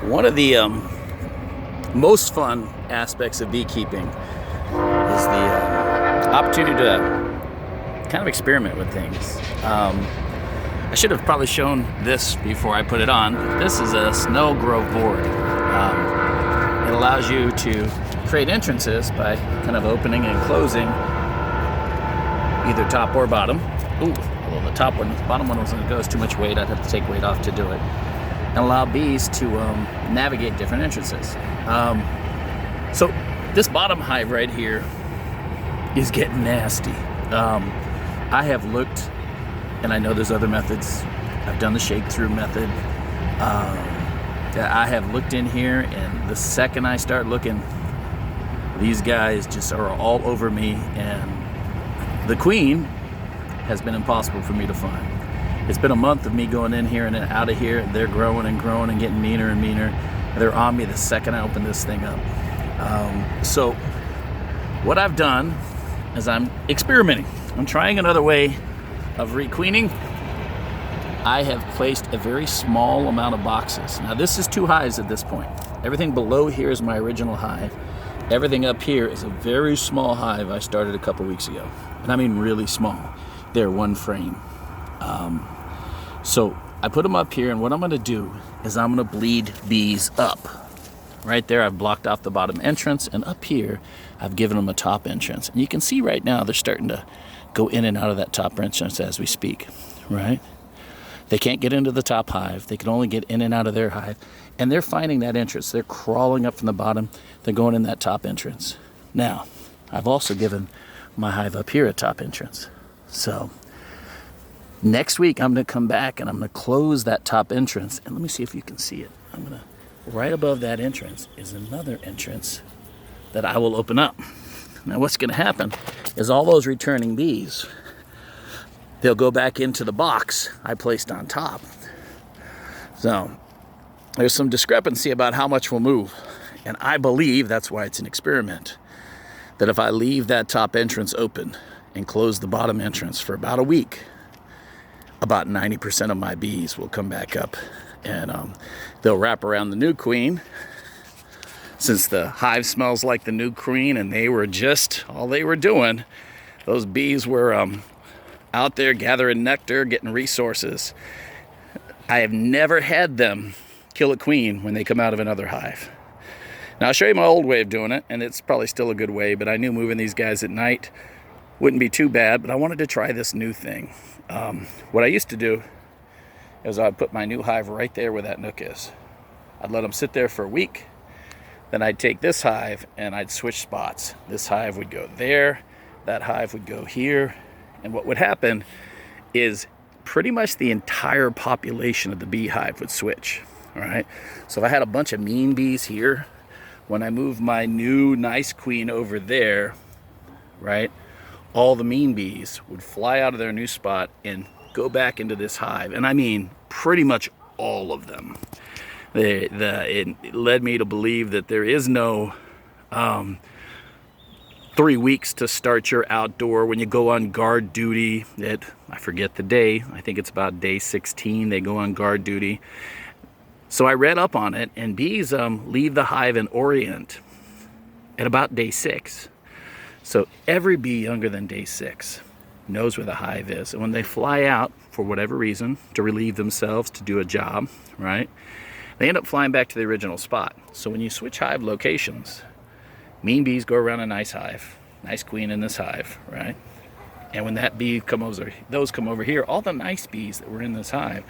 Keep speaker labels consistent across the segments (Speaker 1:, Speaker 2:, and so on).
Speaker 1: One of the most fun aspects of beekeeping is the opportunity to kind of experiment with things. I should have probably shown this before I put it on. This is a snelgrove board. It allows you to create entrances by kind of opening and closing either top or bottom. Ooh, well, the bottom one wasn't going to go too much weight. I'd have to take weight off to do it. And allow bees to navigate different entrances. So this bottom hive right here is getting nasty. I have looked, and I know there's other methods. I've done the shake through method. I have looked in here, and the second I start looking, these guys just are all over me, and the queen has been impossible for me to find. It's been a month of me going in here and out of here, and they're growing and growing and getting meaner and meaner. They're on me the second I open this thing up. So what I've done is I'm experimenting. I'm trying another way of requeening. I have placed a very small amount of boxes. Now this is 2 hives at this point. Everything below here is my original hive. Everything up here is a very small hive I started a couple weeks ago. And I mean really small. They're 1 frame. So I put them up here, and what I'm going to do is I'm going to bleed bees up. Right there I've blocked off the bottom entrance, and up here I've given them a top entrance. And you can see right now they're starting to go in and out of that top entrance as we speak, right? They can't get into the top hive. They can only get in and out of their hive. And they're finding that entrance. They're crawling up from the bottom. They're going in that top entrance. Now, I've also given my hive up here a top entrance. So next week, I'm going to come back and I'm going to close that top entrance. And let me see if you can see it. Right above that entrance is another entrance that I will open up. Now, what's going to happen is all those returning bees, they'll go back into the box I placed on top. So there's some discrepancy about how much will move. And I believe that's why it's an experiment. That if I leave that top entrance open and close the bottom entrance for about a week, about 90% of my bees will come back up, and they'll wrap around the new queen. Since the hive smells like the new queen, and they were just, all they were doing, those bees were out there gathering nectar, getting resources. I have never had them kill a queen when they come out of another hive. Now I'll show you my old way of doing it, and it's probably still a good way, but I knew moving these guys at night wouldn't be too bad, but I wanted to try this new thing. What I used to do is I'd put my new hive right there where that nook is. I'd let them sit there for a week. Then I'd take this hive and I'd switch spots. This hive would go there, that hive would go here. And what would happen is pretty much the entire population of the beehive would switch, all right? So if I had a bunch of mean bees here, when I moved my new nice queen over there, right, all the mean bees would fly out of their new spot and go back into this hive. And I mean pretty much all of them. It led me to believe that there is no 3 weeks to start your outdoor when you go on guard duty. I forget the day. I think it's about day 16 they go on guard duty. So I read up on it, and bees leave the hive and orient at about day 6. So every bee younger than day 6 knows where the hive is. And when they fly out, for whatever reason, to relieve themselves, to do a job, right, they end up flying back to the original spot. So when you switch hive locations, mean bees go around a nice hive, nice queen in this hive, right? And when that bee those come over here, all the nice bees that were in this hive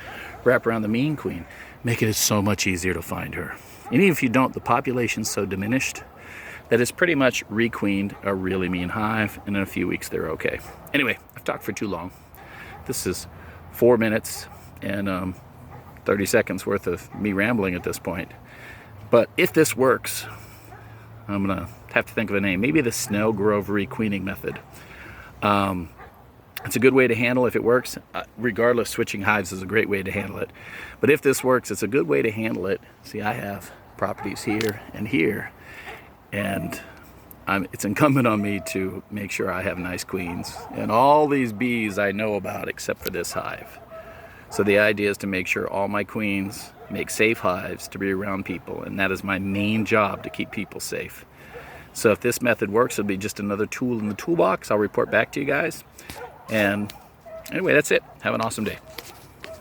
Speaker 1: wrap around the mean queen, making it so much easier to find her. And even if you don't, the population's so diminished that it's pretty much requeened a really mean hive, and in a few weeks they're okay. Anyway, I've talked for too long. This is 4 minutes and 30 seconds worth of me rambling at this point. But if this works, I'm gonna have to think of a name. Maybe the snelgrove requeening method. It's a good way to handle if it works. Regardless, switching hives is a great way to handle it. But if this works, it's a good way to handle it. See, I have properties here and here, and it's incumbent on me to make sure I have nice queens. And all these bees I know about except for this hive. So the idea is to make sure all my queens make safe hives to be around people, and that is my main job, to keep people safe. So if this method works, it'll be just another tool in the toolbox. I'll report back to you guys. And anyway, that's it. Have an awesome day.